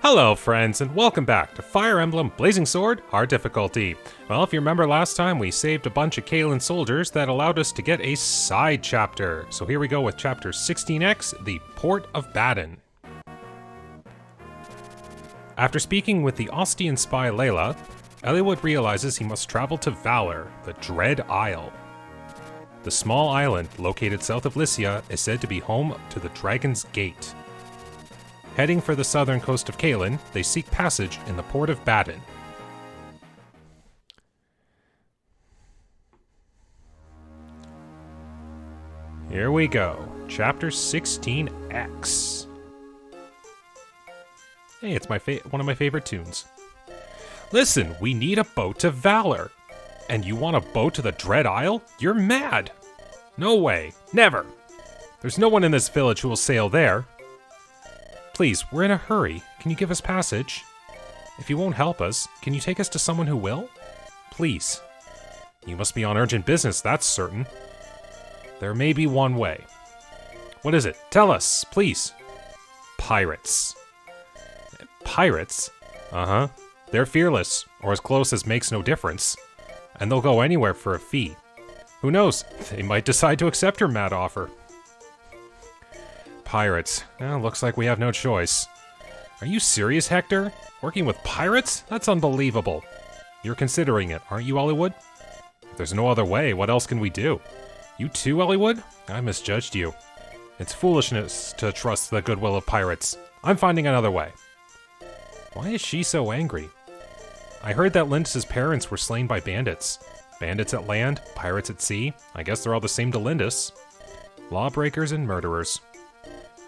Hello friends, and welcome back to Fire Emblem Blazing Sword Hard Difficulty. Well, if you remember last time, we saved a bunch of Kalen soldiers that allowed us to get a side chapter. So here we go with chapter 16X, the Port of Baden. After speaking with the Ostian spy Layla, Eliwood realizes he must travel to Valor, the Dread Isle. The small island, located south of Lycia, is said to be home to the Dragon's Gate. Heading for the southern coast of Kalen, they seek passage in the port of Baden. Here we go, chapter 16X. Hey, it's one of my favorite tunes. Listen, we need a boat to Valor. And you want a boat to the Dread Isle? You're mad! No way, never! There's no one in this village who will sail there. Please, we're in a hurry. Can you give us passage? If you won't help us, can you take us to someone who will? Please. You must be on urgent business, that's certain. There may be one way. What is it? Tell us, please. Pirates. Pirates? Uh-huh. They're fearless, or as close as makes no difference. And they'll go anywhere for a fee. Who knows? They might decide to accept your mad offer. Pirates. Well, looks like we have no choice. Are you serious, Hector? Working with pirates? That's unbelievable. You're considering it, aren't you, Eliwood? If there's no other way, what else can we do? You too, Eliwood? I misjudged you. It's foolishness to trust the goodwill of pirates. I'm finding another way. Why is she so angry? I heard that Lindis's parents were slain by bandits. Bandits at land, pirates at sea. I guess they're all the same to Lindis. Lawbreakers and murderers.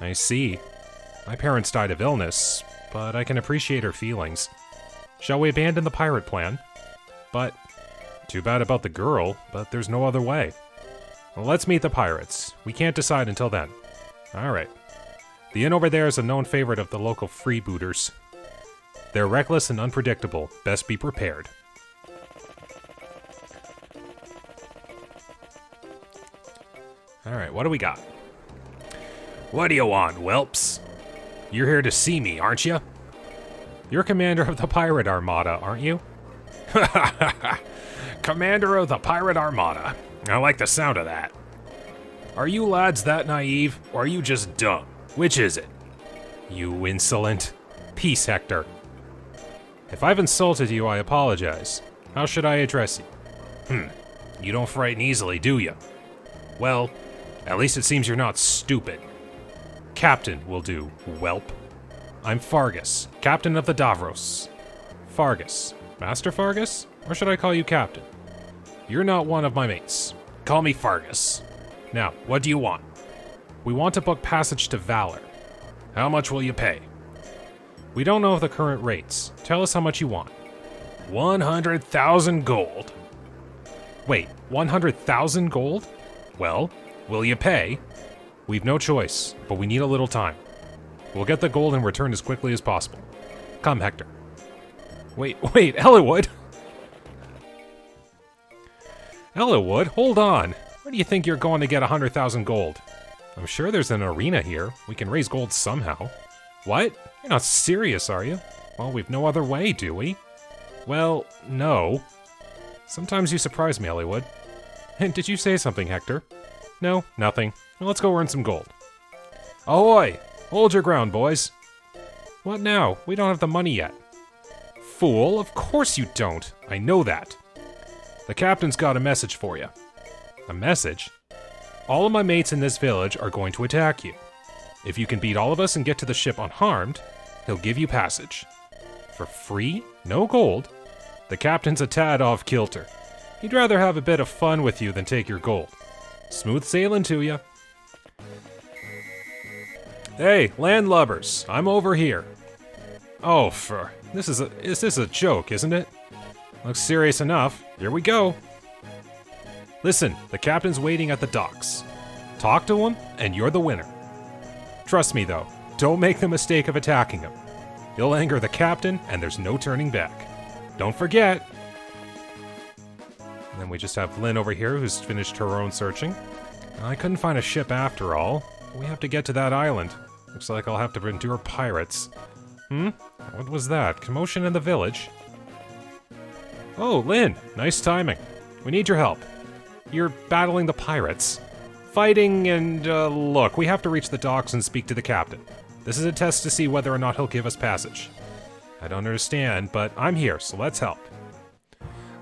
I see. My parents died of illness, but I can appreciate her feelings. Shall we abandon the pirate plan? But, too bad about the girl, but there's no other way. Well, let's meet the pirates. We can't decide until then. Alright. The inn over there is a known favorite of the local freebooters. They're reckless and unpredictable. Best be prepared. Alright, what do we got? What do you want, whelps? You're here to see me, aren't you? You're commander of the pirate armada, aren't you? Commander of the pirate armada. I like the sound of that. Are you lads that naive, or are you just dumb? Which is it? You insolent. Peace, Hector. If I've insulted you, I apologize. How should I address you? You don't frighten easily, do you? Well, at least it seems you're not stupid. Captain will do, whelp. I'm Fargus, captain of the Davros. Fargus. Master Fargus? Or should I call you captain? You're not one of my mates. Call me Fargus. Now, what do you want? We want to book passage to Valor. How much will you pay? We don't know the current rates. Tell us how much you want. 100,000 gold. Wait, 100,000 gold? Well, will you pay? We've no choice, but we need a little time. We'll get the gold and return as quickly as possible. Come, Hector. Wait, Eliwood! Eliwood, hold on! Where do you think you're going to get 100,000 gold? I'm sure there's an arena here. We can raise gold somehow. What? You're not serious, are you? Well, we've no other way, do we? Well, no. Sometimes you surprise me, Eliwood. And did you say something, Hector? No, nothing. Well, let's go earn some gold. Ahoy! Hold your ground, boys. What now? We don't have the money yet. Fool, of course you don't. I know that. The captain's got a message for you. A message? All of my mates in this village are going to attack you. If you can beat all of us and get to the ship unharmed, he'll give you passage. For free? No gold? The captain's a tad off kilter. He'd rather have a bit of fun with you than take your gold. Smooth sailing to ya. Hey, landlubbers, I'm over here. Oh, this is a joke, isn't it? Looks serious enough. Here we go. Listen, the captain's waiting at the docks. Talk to him, and you're the winner. Trust me, though, don't make the mistake of attacking him. You'll anger the captain, and there's no turning back. Don't forget. And then we just have Lynn over here, who's finished her own searching. I couldn't find a ship after all. We have to get to that island. Looks like I'll have to endure pirates. What was that? Commotion in the village? Oh, Lynn, nice timing. We need your help. You're battling the pirates. Fighting and, look, we have to reach the docks and speak to the captain. This is a test to see whether or not he'll give us passage. I don't understand, but I'm here, so let's help.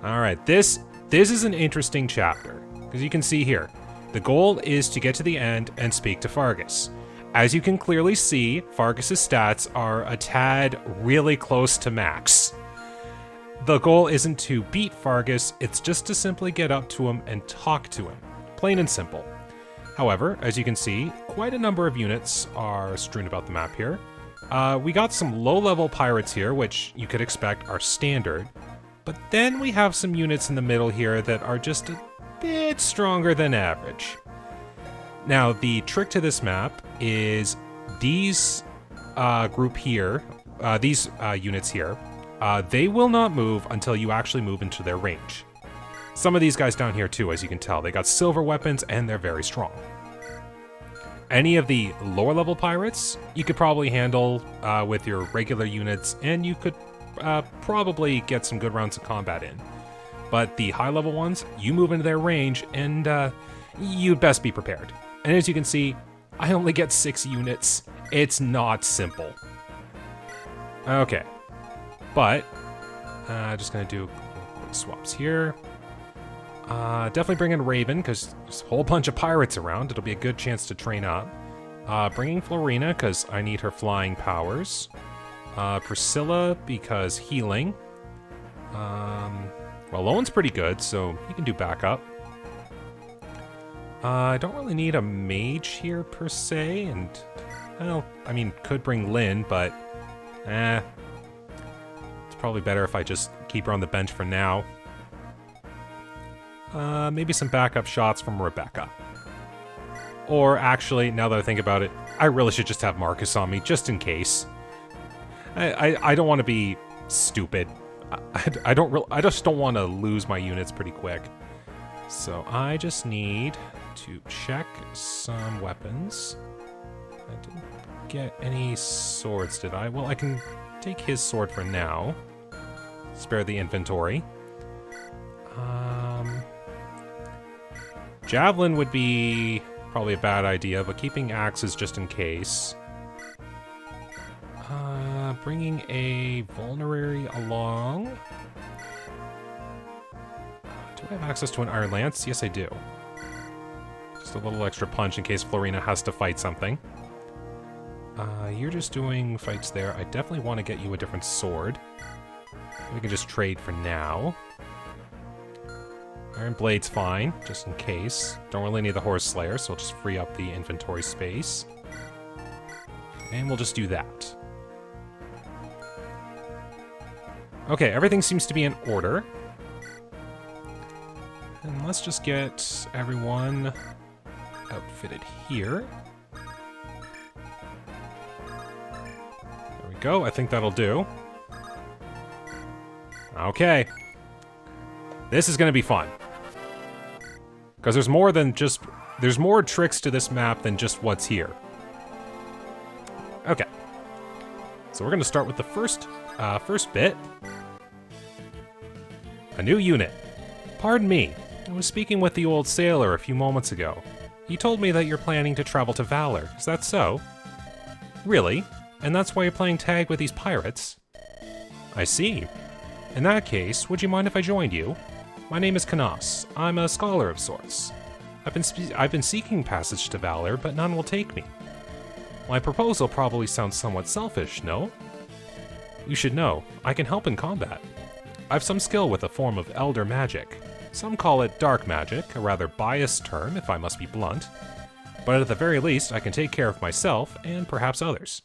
Alright, this is an interesting chapter, because you can see here, the goal is to get to the end and speak to Fargus. As you can clearly see, Fargus's stats are a tad really close to max. The goal isn't to beat Fargus, it's just to simply get up to him and talk to him. Plain and simple. However, as you can see, quite a number of units are strewn about the map here. We got some low-level pirates here, which you could expect are standard. But then we have some units in the middle here that are just a bit stronger than average. Now, the trick to this map is these units here, they will not move until you actually move into their range. Some of these guys down here too, as you can tell, they got silver weapons and they're very strong. Any of the lower level pirates, you could probably handle with your regular units, and you could probably get some good rounds of combat in. But the high level ones, you move into their range, and you'd best be prepared. And as you can see, I only get 6 units. It's not simple. Okay, but just gonna do quick swaps here. Definitely bring in Raven, because there's a whole bunch of pirates around. It'll be a good chance to train up. Bringing Florina, because I need her flying powers. Priscilla, because healing. Well, Owen's pretty good, so he can do backup. I don't really need a mage here, per se, and... Well, I mean, could bring Lynn, but... It's probably better if I just keep her on the bench for now. Maybe some backup shots from Rebecca. Or actually, now that I think about it, I really should just have Marcus on me, just in case. I don't want to be stupid. I just don't want to lose my units pretty quick. So I just need to check some weapons. I didn't get any swords, did I? Well, I can take his sword for now. Spare the inventory. Javelin would be probably a bad idea, but keeping axes just in case. Bringing a vulnerary along. Do I have access to an iron lance? Yes, I do. Just a little extra punch in case Florina has to fight something. You're just doing fights there. I definitely want to get you a different sword. We can just trade for now. Iron Blade's fine, just in case. Don't really need the Horse Slayer, so I'll just free up the inventory space. And we'll just do that. Okay, everything seems to be in order. And let's just get everyone outfitted here. There we go, I think that'll do. Okay. This is gonna be fun. Because there's more than just... There's more tricks to this map than just what's here. Okay. So we're gonna start with the first bit. A new unit. Pardon me. I was speaking with the old sailor a few moments ago. He told me that you're planning to travel to Valor. Is that so? Really? And that's why you're playing tag with these pirates? I see. In that case, would you mind if I joined you? My name is Kanas. I'm a scholar of sorts. I've been seeking passage to Valor, but none will take me. My proposal probably sounds somewhat selfish, no? You should know, I can help in combat. I've some skill with a form of elder magic. Some call it dark magic, a rather biased term if I must be blunt. But at the very least, I can take care of myself and perhaps others.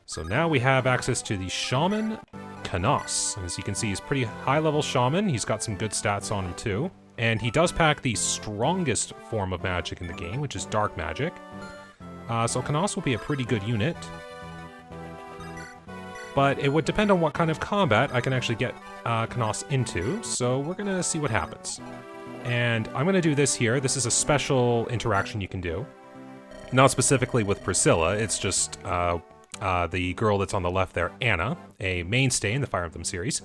So now we have access to the Shaman Kanas. As you can see, he's pretty high-level shaman. He's got some good stats on him too. And he does pack the strongest form of magic in the game, which is dark magic. So Kanas will be a pretty good unit. But it would depend on what kind of combat I can actually get Kanas into, so we're gonna see what happens. And I'm gonna do this here. This is a special interaction you can do. Not specifically with Priscilla, it's just the girl that's on the left there, Anna, a mainstay in the Fire Emblem series.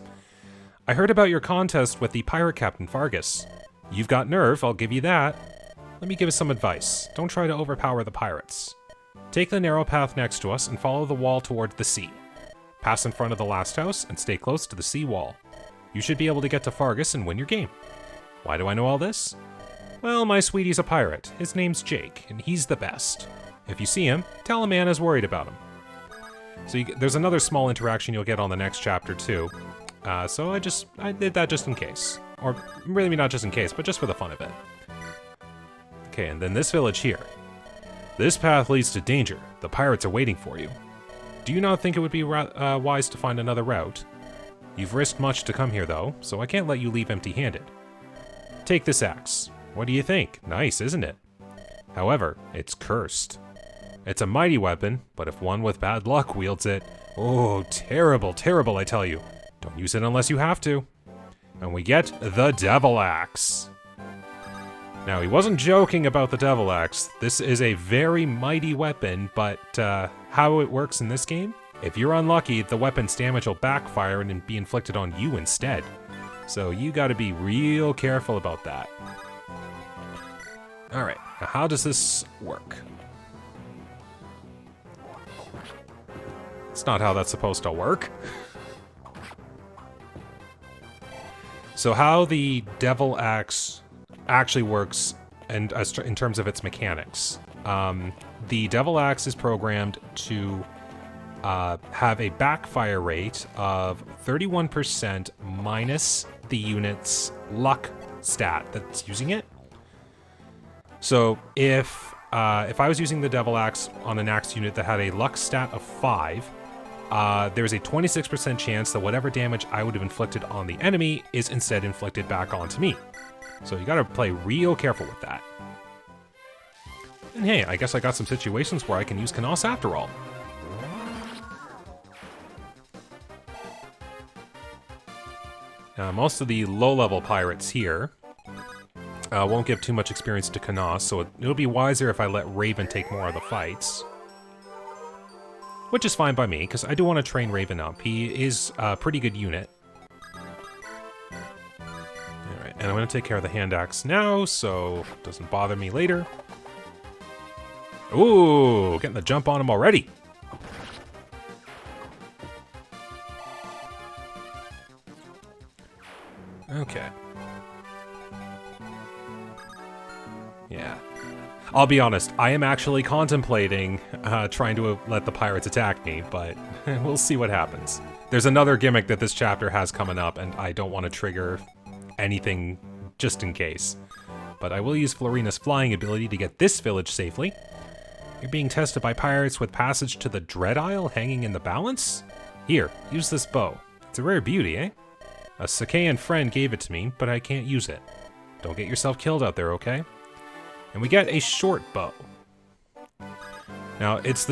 I heard about your contest with the pirate captain, Fargus. You've got nerve, I'll give you that. Let me give you some advice. Don't try to overpower the pirates. Take the narrow path next to us and follow the wall toward the sea. Pass in front of the last house and stay close to the sea wall. You should be able to get to Fargus and win your game. Why do I know all this? Well, my sweetie's a pirate. His name's Jake, and he's the best. If you see him, tell him Anna's worried about him. So there's another small interaction you'll get on the next chapter too. So I did that just in case. Or really not just in case, but just for the fun of it. Okay, and then this village here. This path leads to danger. The pirates are waiting for you. Do you not think it would be wise to find another route? You've risked much to come here though, so I can't let you leave empty-handed. Take this axe. What do you think? Nice, isn't it? However, it's cursed. It's a mighty weapon, but if one with bad luck wields it, oh, terrible, terrible, I tell you. Don't use it unless you have to. And we get the Devil Axe. Now, he wasn't joking about the Devil Axe. This is a very mighty weapon, but how it works in this game? If you're unlucky, the weapon's damage will backfire and be inflicted on you instead. So you gotta be real careful about that. Alright, now how does this work? It's not how that's supposed to work. So how the Devil Axe actually works in terms of its mechanics. The Devil Axe is programmed to have a backfire rate of 31% minus the unit's luck stat that's using it. So if I was using the Devil Axe on an axe unit that had a luck stat of 5, there's a 26% chance that whatever damage I would have inflicted on the enemy is instead inflicted back onto me. So you gotta play real careful with that. And hey, I guess I got some situations where I can use Canos after all. Most of the low-level pirates here won't give too much experience to Canos, so it'll be wiser if I let Raven take more of the fights. Which is fine by me, because I do want to train Raven up. He is a pretty good unit. Alright, and I'm going to take care of the hand axe now, so it doesn't bother me later. Ooh, getting the jump on him already. Okay. Yeah. I'll be honest, I am actually contemplating trying to let the pirates attack me, but we'll see what happens. There's another gimmick that this chapter has coming up, and I don't want to trigger anything just in case. But I will use Florina's flying ability to get this village safely. You're being tested by pirates with passage to the Dread Isle hanging in the balance? Here, use this bow. It's a rare beauty, eh? A Sakaean friend gave it to me, but I can't use it. Don't get yourself killed out there, okay? And we get a short bow. Now, it's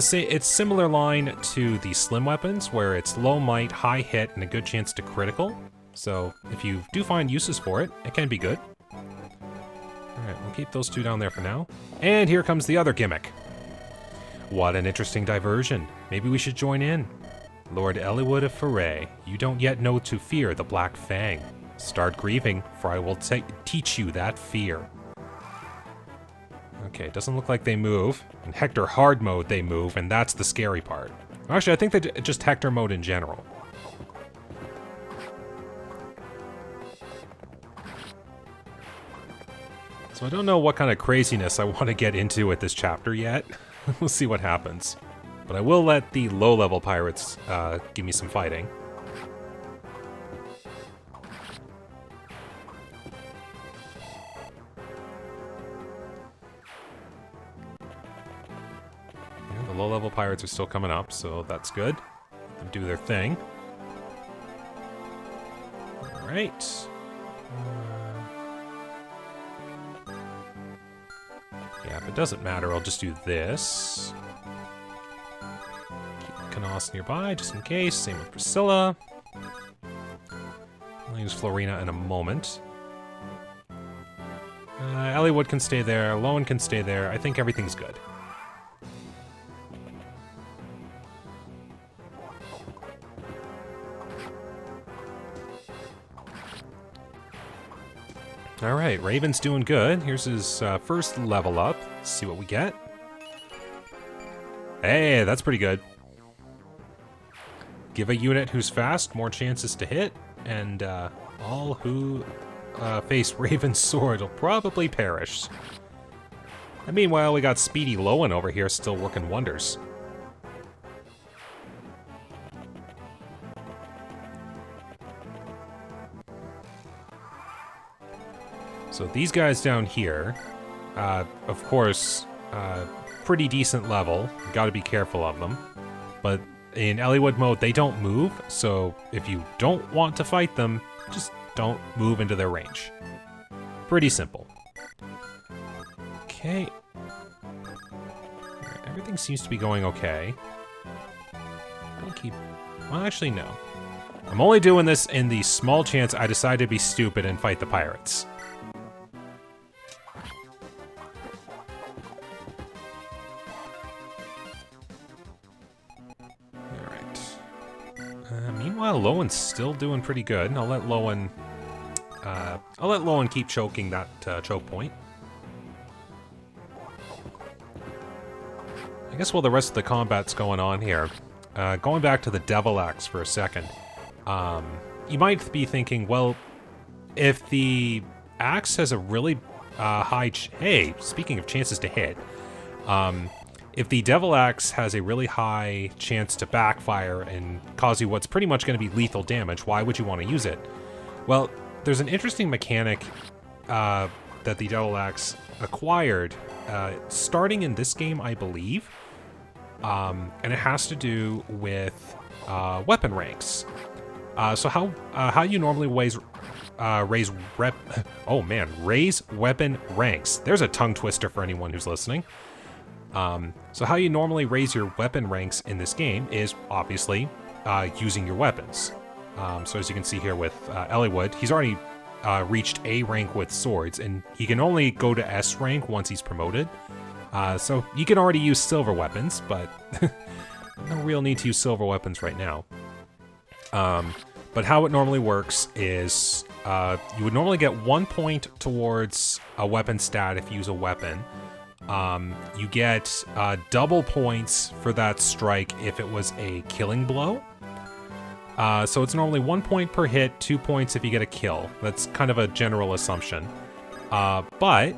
similar line to the slim weapons, where it's low might, high hit, and a good chance to critical. So, if you do find uses for it, it can be good. Alright, we'll keep those two down there for now. And here comes the other gimmick. What an interesting diversion. Maybe we should join in. Lord Eliwood of Foray, you don't yet know to fear the Black Fang. Start grieving, for I will teach you that fear. Okay, it doesn't look like they move. In Hector hard mode, they move, and that's the scary part. Actually, I think that just Hector mode in general. So I don't know what kind of craziness I want to get into with this chapter yet. We'll see what happens. But I will let the low-level pirates give me some fighting. Yeah, the low-level pirates are still coming up, so that's good. Let them do their thing. Alright. Yeah, if it doesn't matter, I'll just do this. Canos nearby, just in case. Same with Priscilla. I'll use Florina in a moment. Eliwood can stay there. Lowen can stay there. I think everything's good. Alright, Raven's doing good. Here's his first level up. Let's see what we get. Hey, that's pretty good. Give a unit who's fast more chances to hit, and all who face Raven's sword will probably perish. And meanwhile, we got Speedy Lowen over here still working wonders. So these guys down here, of course, pretty decent level. Gotta be careful of them. But in Eliwood mode, they don't move, so if you don't want to fight them, just don't move into their range. Pretty simple. Okay. Alright, everything seems to be going okay. I'll keep... Well, actually, no. I'm only doing this in the small chance I decide to be stupid and fight the pirates. Meanwhile, Lowen's still doing pretty good. I'll let Lowen keep choking that choke point. I guess while the rest of the combat's going on here, going back to the Devil Axe for a second, you might be thinking, well, if the axe has a really high... Hey, speaking of chances to hit, if the Devil Axe has a really high chance to backfire and cause you what's pretty much going to be lethal damage, why would you want to use it? Well, there's an interesting mechanic that the Devil Axe acquired starting in this game, I believe, and it has to do with weapon ranks. So how you normally raise weapon ranks. There's a tongue twister for anyone who's listening. So how you normally raise your weapon ranks in this game is obviously using your weapons. So as you can see here with Eliwood, he's already reached A rank with swords, and he can only go to S rank once he's promoted. So you can already use silver weapons, but no real need to use silver weapons right now. But how it normally works is you would normally get 1 point towards a weapon stat if you use a weapon. You get double points for that strike if it was a killing blow. So it's normally 1 point per hit, 2 points if you get a kill. That's kind of a general assumption. But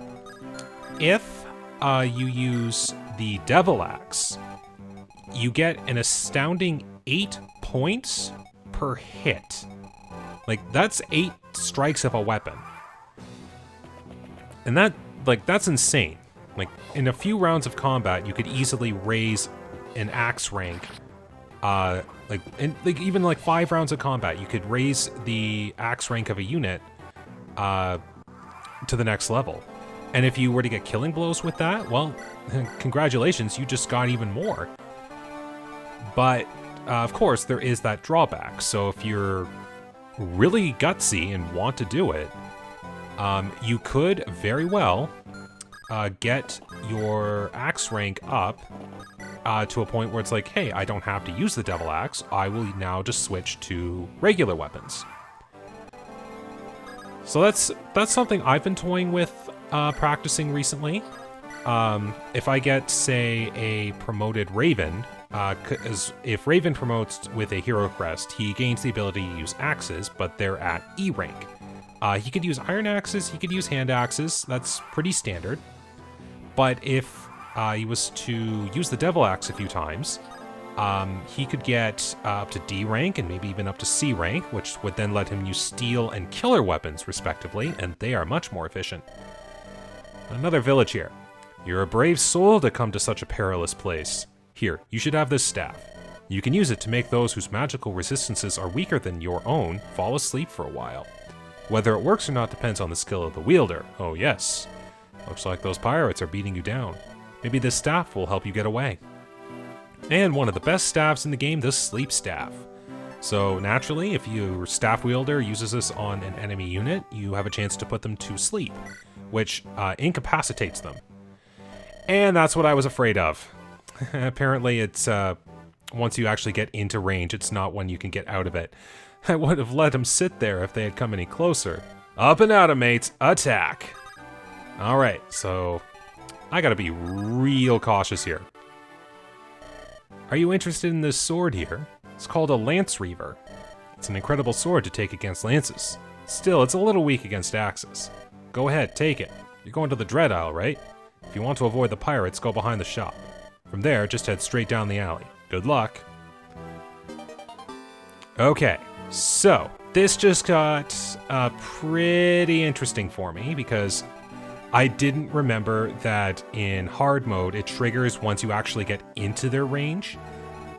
if you use the Devil Axe, you get an astounding 8 points per hit. Like, that's 8 strikes of a weapon. And that's insane. Like, in a few rounds of combat, you could easily raise an axe rank. Even 5 rounds of combat, you could raise the axe rank of a unit to the next level. And if you were to get killing blows with that, well, congratulations, you just got even more. But, of course, there is that drawback. So if you're really gutsy and want to do it, you could very well get your axe rank up to a point where it's like, hey, I don't have to use the Devil Axe. I will now just switch to regular weapons. So that's something I've been toying with, practicing recently. If I get, say, a promoted Raven, if Raven promotes with a hero crest, he gains the ability to use axes, but they're at E rank. He could use iron axes, he could use hand axes. That's pretty standard. But if he was to use the Devil Axe a few times, he could get up to D rank and maybe even up to C rank, which would then let him use steel and killer weapons, respectively, and they are much more efficient. Another village here. You're a brave soul to come to such a perilous place. Here, you should have this staff. You can use it to make those whose magical resistances are weaker than your own fall asleep for a while. Whether it works or not depends on the skill of the wielder. Oh yes. Looks like those pirates are beating you down. Maybe this staff will help you get away. And one of the best staffs in the game, the sleep staff. So naturally, if your staff wielder uses this on an enemy unit, you have a chance to put them to sleep, which incapacitates them. And that's what I was afraid of. Apparently it's, once you actually get into range, it's not when you can get out of it. I would have let them sit there if they had come any closer. Up and out of mates, attack. Alright, so I gotta be real cautious here. Are you interested in this sword here? It's called a Lance Reaver. It's an incredible sword to take against lances. Still, it's a little weak against axes. Go ahead, take it. You're going to the Dread Isle, right? If you want to avoid the pirates, go behind the shop. From there, just head straight down the alley. Good luck. Okay, so this just got pretty interesting for me because I didn't remember that in hard mode it triggers once you actually get into their range.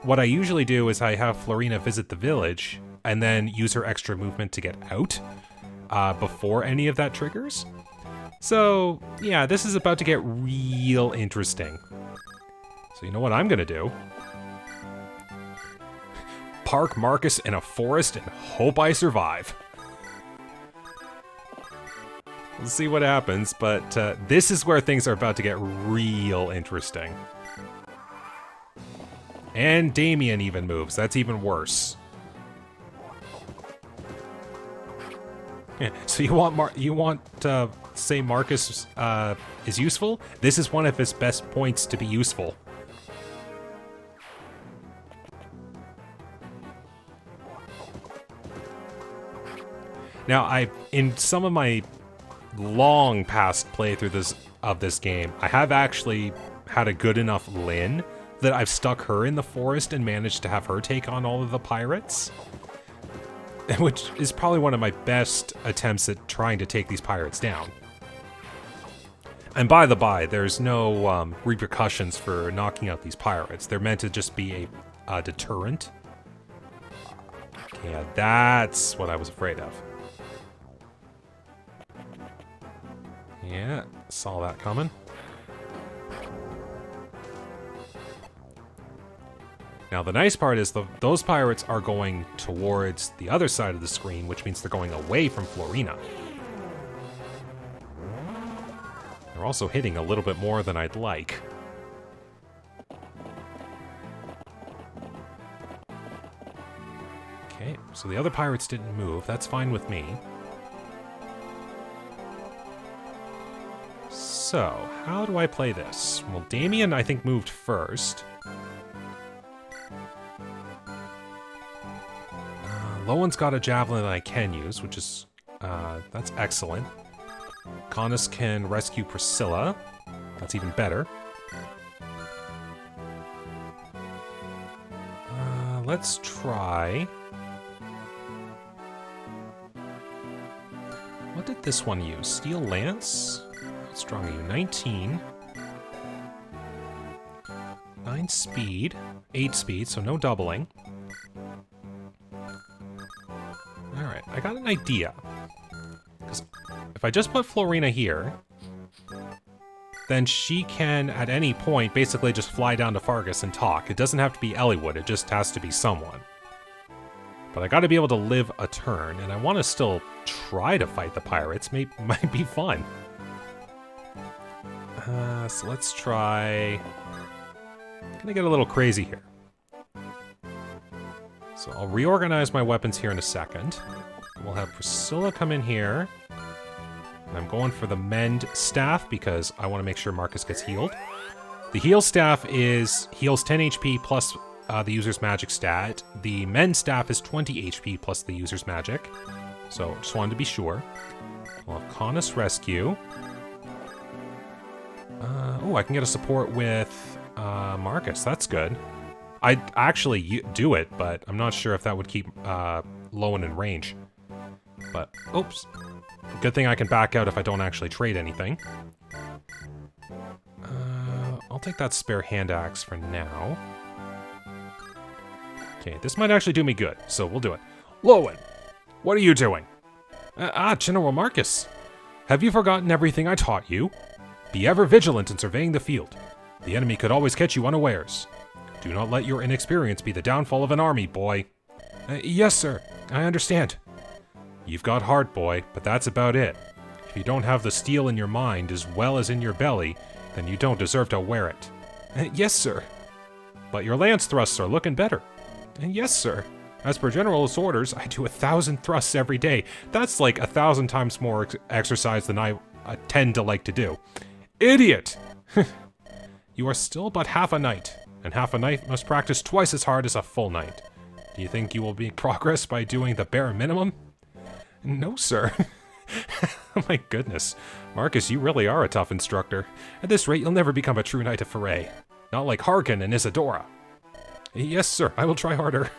What I usually do is I have Florina visit the village and then use her extra movement to get out before any of that triggers. So yeah, this is about to get real interesting. So you know what I'm gonna do? Park Marcus in a forest and hope I survive. We'll see what happens, but this is where things are about to get real interesting. And Damien even moves. That's even worse. Yeah, so you want say Marcus is useful? This is one of his best points to be useful. Now, in some of my long past playthrough of this game, I have actually had a good enough Lyn that I've stuck her in the forest and managed to have her take on all of the pirates. Which is probably one of my best attempts at trying to take these pirates down. And by the by, there's no repercussions for knocking out these pirates. They're meant to just be a deterrent. Yeah, that's what I was afraid of. Yeah, saw that coming. Now the nice part is those pirates are going towards the other side of the screen, which means they're going away from Florina. They're also hitting a little bit more than I'd like. Okay, so the other pirates didn't move. That's fine with me. So, how do I play this? Well, Damien, I think, moved first. Lowen's got a javelin that I can use, which is, that's excellent. Connus can rescue Priscilla. That's even better. Let's try... What did this one use? Steel Lance? How strong are you? 19. 9 speed. 8 speed, so no doubling. Alright, I got an idea. Because if I just put Florina here, then she can, at any point, basically just fly down to Fargus and talk. It doesn't have to be Eliwood, it just has to be someone. But I gotta be able to live a turn, and I want to still try to fight the pirates. Might be fun. So let's try... I'm gonna get a little crazy here. So I'll reorganize my weapons here in a second. We'll have Priscilla come in here. And I'm going for the Mend Staff because I want to make sure Marcus gets healed. The Heal Staff heals 10 HP plus the user's magic stat. The Mend Staff is 20 HP plus the user's magic. So just wanted to be sure. We'll have Connus Rescue. Oh, I can get a support with Marcus. That's good. I'd actually do it, but I'm not sure if that would keep Lowen in range. But, oops. Good thing I can back out if I don't actually trade anything. I'll take that spare hand axe for now. Okay, this might actually do me good, so we'll do it. Lowen, what are you doing? General Marcus. Have you forgotten everything I taught you? Be ever vigilant in surveying the field. The enemy could always catch you unawares. Do not let your inexperience be the downfall of an army, boy. Yes, sir. I understand. You've got heart, boy, but that's about it. If you don't have the steel in your mind as well as in your belly, then you don't deserve to wear it. Yes, sir. But your lance thrusts are looking better. Yes, sir. As per General's orders, I do 1,000 thrusts every day. That's like 1,000 times more exercise than I tend to like to do. Idiot! You are still but half a knight, and half a knight must practice twice as hard as a full knight. Do you think you will make progress by doing the bare minimum? No, sir. My goodness. Marcus, you really are a tough instructor. At this rate, you'll never become a true knight of Foray. Not like Harkin and Isadora. Yes, sir, I will try harder.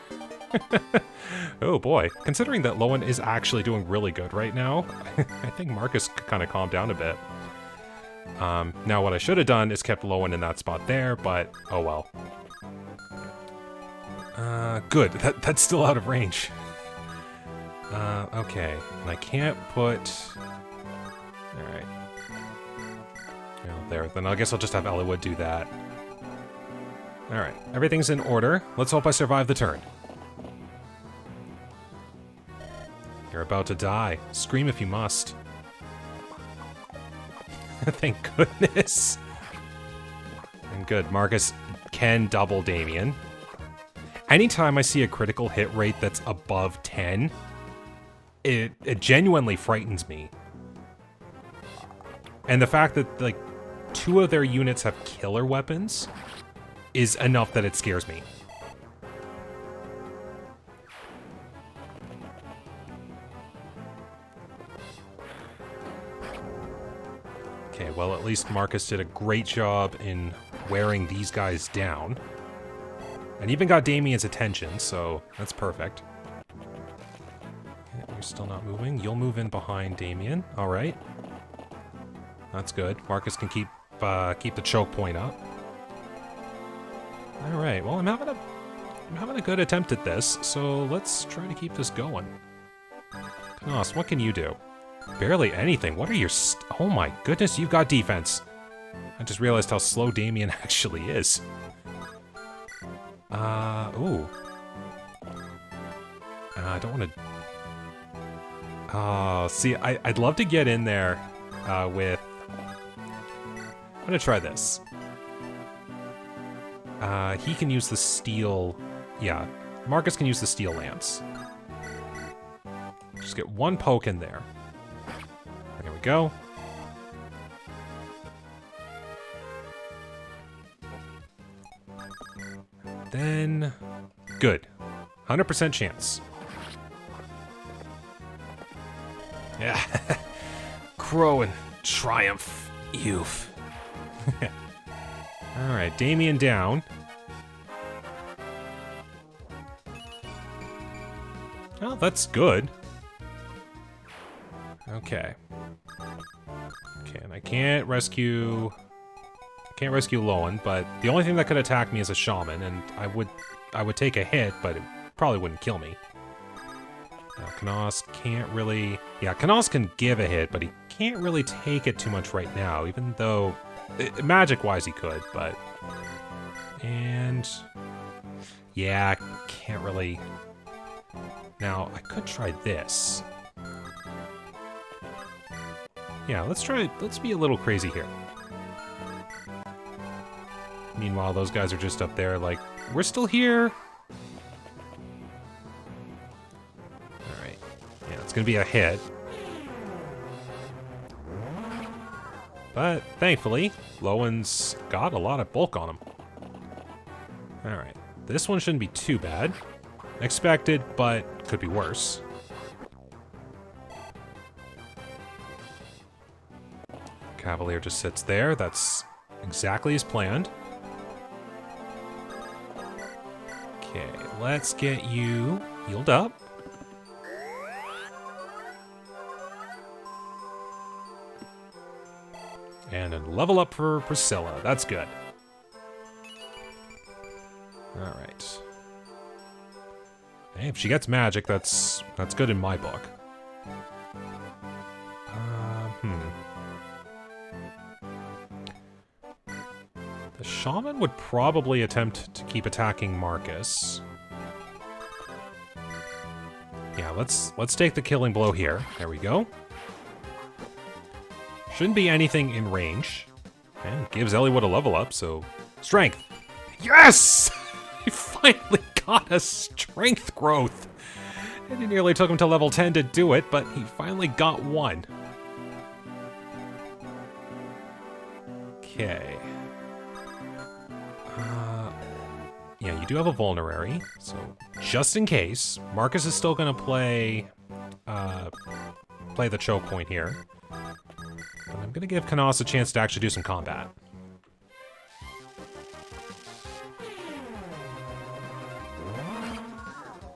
Oh boy, considering that Lowen is actually doing really good right now, I think Marcus could kind of calm down a bit. Now what I should have done is kept Lowen in that spot there, but oh well. Good, that's still out of range. Okay, and I can't put... Alright. Well, there, then I guess I'll just have Eliwood do that. Alright, everything's in order. Let's hope I survive the turn. You're about to die. Scream if you must. Thank goodness. And good, Marcus can double Damien. Anytime I see a critical hit rate that's above 10, it genuinely frightens me. And the fact that, like, 2 of their units have killer weapons is enough that it scares me. Okay, well, at least Marcus did a great job in wearing these guys down. And even got Damien's attention, so that's perfect. Okay, you're still not moving. You'll move in behind Damien. All right. That's good. Marcus can keep the choke point up. All right. Well, I'm having a good attempt at this, so let's try to keep this going. Knos, what can you do? Barely anything. What are your... Oh my goodness, you've got defense. I just realized how slow Damien actually is. Ooh. I don't want to... Oh, see, I'd love to get in there with... I'm gonna try this. He can use the steel... Yeah, Marcus can use the steel lance. Just get one poke in there. There we go. Then... Good. 100% chance. Yeah. Crow and triumph. Youth. Alright, Damien down. Oh, that's good. Okay. Okay, and I can't rescue Lowen, but the only thing that could attack me is a shaman, and I would take a hit, but it probably wouldn't kill me. Now, Knos can't really... Yeah, Knos can give a hit, but he can't really take it too much right now, even though... Magic-wise he could, but... And... Yeah, can't really... Now, I could try this. Yeah, let's be a little crazy here. Meanwhile, those guys are just up there like, we're still here! Alright. Yeah, it's gonna be a hit. But, thankfully, Lowen's got a lot of bulk on him. Alright. This one shouldn't be too bad. Expected, but could be worse. Cavalier just sits there. That's exactly as planned. Okay, let's get you healed up. And a level up for Priscilla. That's good. Alright. Hey, if she gets magic, that's good in my book. The shaman would probably attempt to keep attacking Marcus. Yeah, let's take the killing blow here. There we go. Shouldn't be anything in range. And gives Eliwood a level up, so... Strength! Yes! I finally got a strength growth. It nearly took him to level 10 to do it, but he finally got one. Okay. Yeah, you do have a vulnerary, so just in case, Marcus is still gonna play the choke point here. But I'm gonna give Kanos a chance to actually do some combat.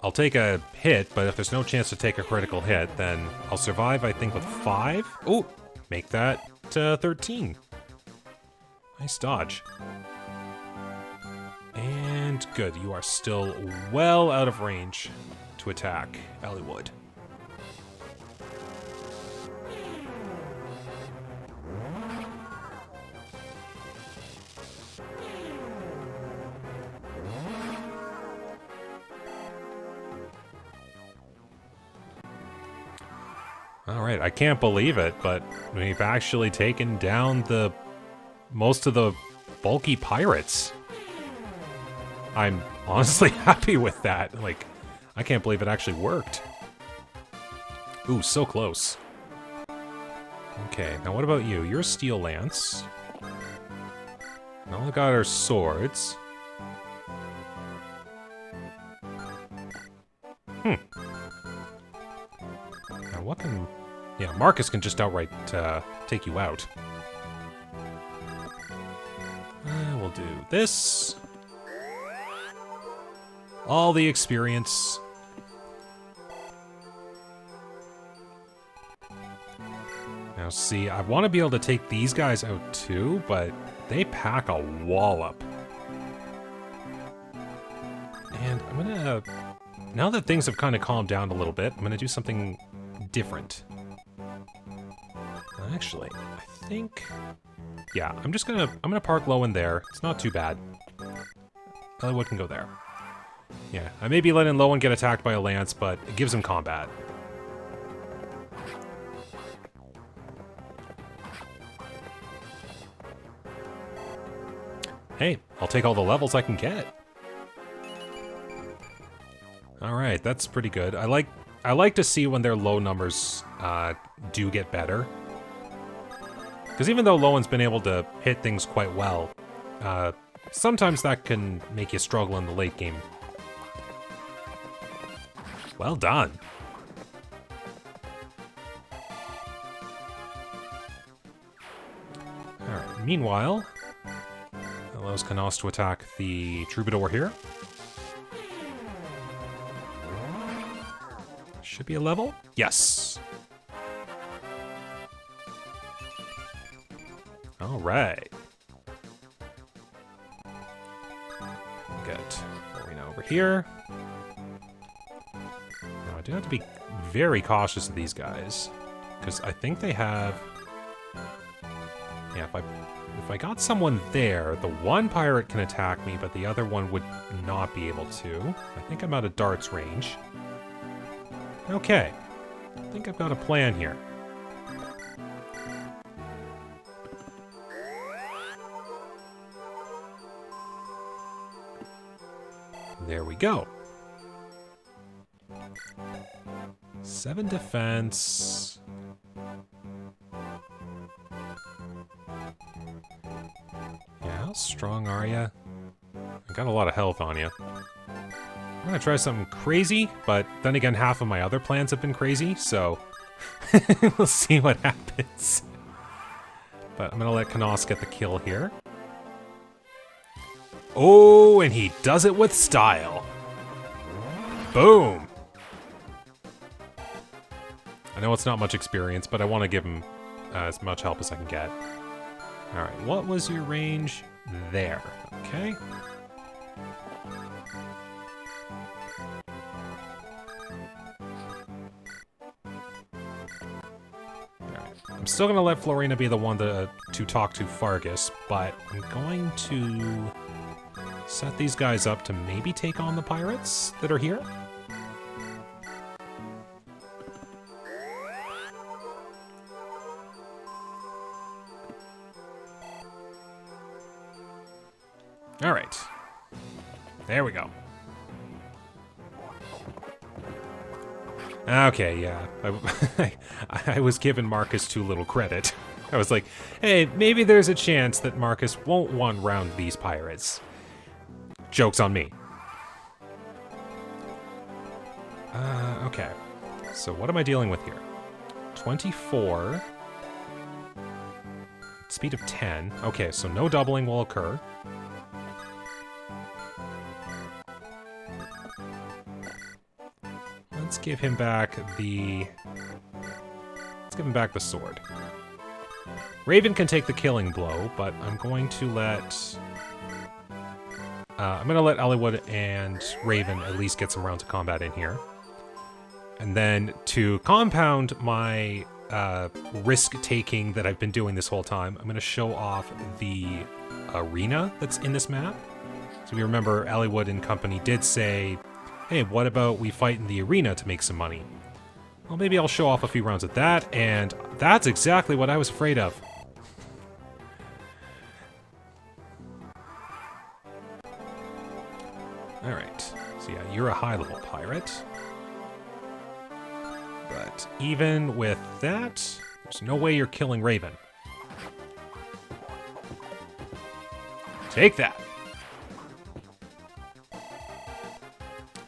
I'll take a hit, but if there's no chance to take a critical hit, then I'll survive, I think, with 5. Oh, make that 13. Nice dodge. And good, you are still well out of range to attack Eliwood. Alright, I can't believe it, but we've actually taken down most of the bulky pirates. I'm honestly happy with that. Like, I can't believe it actually worked. Ooh, so close. Okay, now what about you? You're a steel lance. And all I got are swords. Now what can... Yeah, Marcus can just outright take you out. We'll do this. All the experience. Now see, I want to be able to take these guys out too, but they pack a wallop. And I'm gonna... Now that things have kind of calmed down a little bit, I'm gonna do something different. Actually, I think... Yeah, I'm gonna park low in there. It's not too bad. Eliwood can go there. Yeah, I may be letting Lowen get attacked by a lance, but it gives him combat. Hey, I'll take all the levels I can get. Alright, that's pretty good. I like to see when their low numbers do get better. Because even though Lowen's been able to hit things quite well, sometimes that can make you struggle in the late game. Well done. Alright, meanwhile, that allows Kanos to attack the Troubadour here. Should be a level? Yes. Alright. Get Arena over here. Now I do have to be very cautious of these guys, because I think they have... Yeah, if I got someone there, the one pirate can attack me, but the other one would not be able to. I think I'm out of darts range. Okay. I think I've got a plan here. There we go. 7 defense. Yeah, how strong are you? I got a lot of health on you. I'm gonna try something crazy, but then again, half of my other plans have been crazy, so we'll see what happens. But I'm gonna let Kanos get the kill here. Oh, and he does it with style. Boom. I know it's not much experience, but I want to give him as much help as I can get. Alright, what was your range? There. Okay. I'm still going to let Florina be the one to talk to Fargus, but I'm going to set these guys up to maybe take on the pirates that are here. Alright. There we go. Okay, yeah. I was giving Marcus too little credit. I was like, hey, maybe there's a chance that Marcus won't one-round these pirates. Joke's on me. Okay. So what am I dealing with here? 24. Speed of 10. Okay, so no doubling will occur. Let's give him back the... Let's give him back the sword. Raven can take the killing blow, but I'm going to let... I'm going to let Eliwood and Raven at least get some rounds of combat in here. And then to compound my risk-taking that I've been doing this whole time, I'm going to show off the arena that's in this map. So we remember Eliwood and company did say, hey, what about we fight in the arena to make some money? Well, maybe I'll show off a few rounds at that, and that's exactly what I was afraid of. Alright, so yeah, you're a high-level pirate. But even with that, there's no way you're killing Raven. Take that!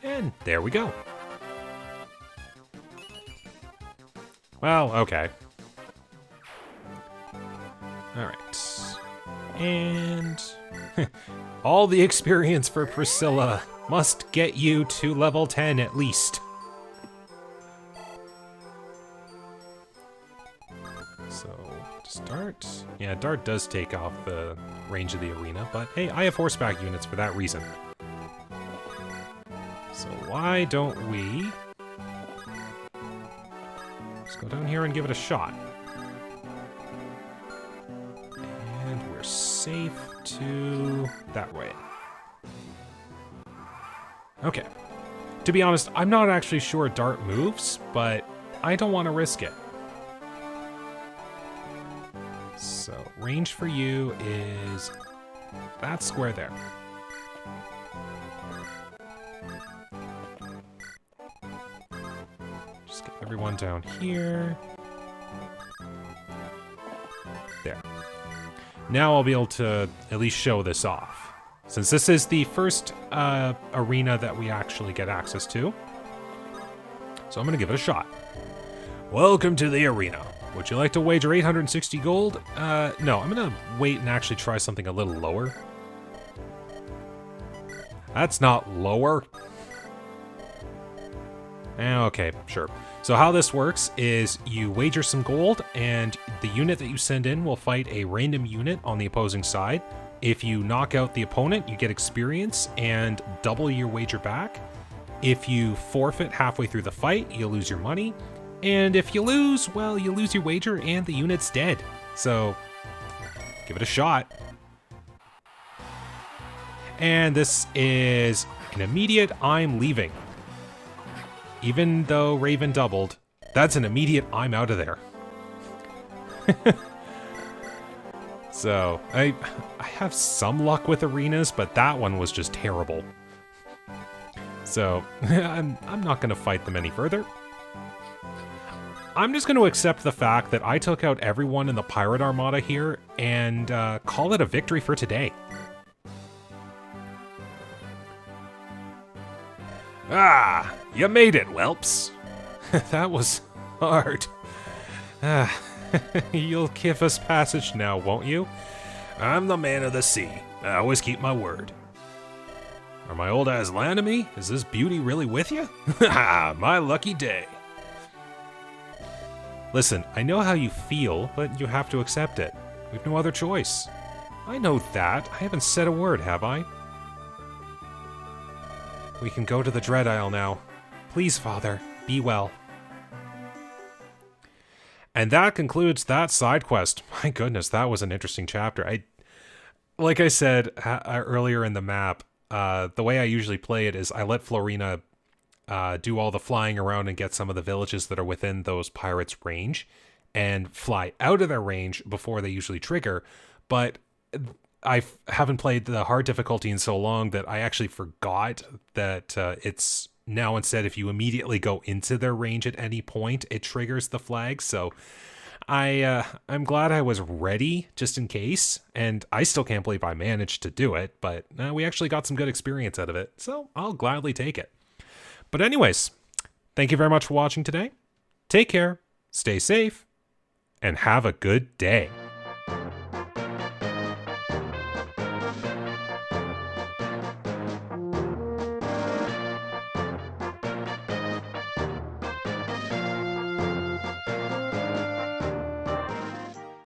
And there we go. Well, okay. Alright. And... all the experience for Priscilla must get you to level 10 at least. So, start. Yeah, Dart does take off the range of the arena, but hey, I have horseback units for that reason. So why don't we just go down here and give it a shot. And we're safe to that way. Okay. To be honest, I'm not actually sure Dart moves, but I don't want to risk it. So, range for you is that square there. Just get everyone down here. There. Now I'll be able to at least show this off, since this is the first arena that we actually get access to. So I'm going to give it a shot. Welcome to the arena. Would you like to wager 860 gold? No, I'm going to wait and actually try something a little lower. That's not lower. Okay, sure. So how this works is you wager some gold, and the unit that you send in will fight a random unit on the opposing side. If you knock out the opponent, you get experience and double your wager back. If you forfeit halfway through the fight, you'll lose your money. And if you lose, well, you lose your wager and the unit's dead. So, give it a shot. And this is an immediate I'm leaving. Even though Raven doubled, that's an immediate I'm out of there. So, I have some luck with arenas, but that one was just terrible. So, I'm not going to fight them any further. I'm just going to accept the fact that I took out everyone in the pirate armada here and call it a victory for today. Ah, you made it, whelps. That was hard. You'll give us passage now, won't you? I'm the man of the sea. I always keep my word. Are my old eyes lying to me? Is this beauty really with you? Ha! My lucky day. Listen, I know how you feel, but you have to accept it. We've no other choice. I know that. I haven't said a word, have I? We can go to the Dread Isle now. Please, Father, be well. And that concludes that side quest. My goodness, that was an interesting chapter. Like I said earlier in the map, the way I usually play it is I let Florina do all the flying around and get some of the villages that are within those pirates' range and fly out of their range before they usually trigger. But I haven't played the hard difficulty in so long that I actually forgot that it's now instead, if you immediately go into their range at any point, it triggers the flag. So I'm glad I was ready just in case, and I still can't believe I managed to do it, but we actually got some good experience out of it, so I'll gladly take it. But anyways, thank you very much for watching today. Take care, stay safe, and have a good day.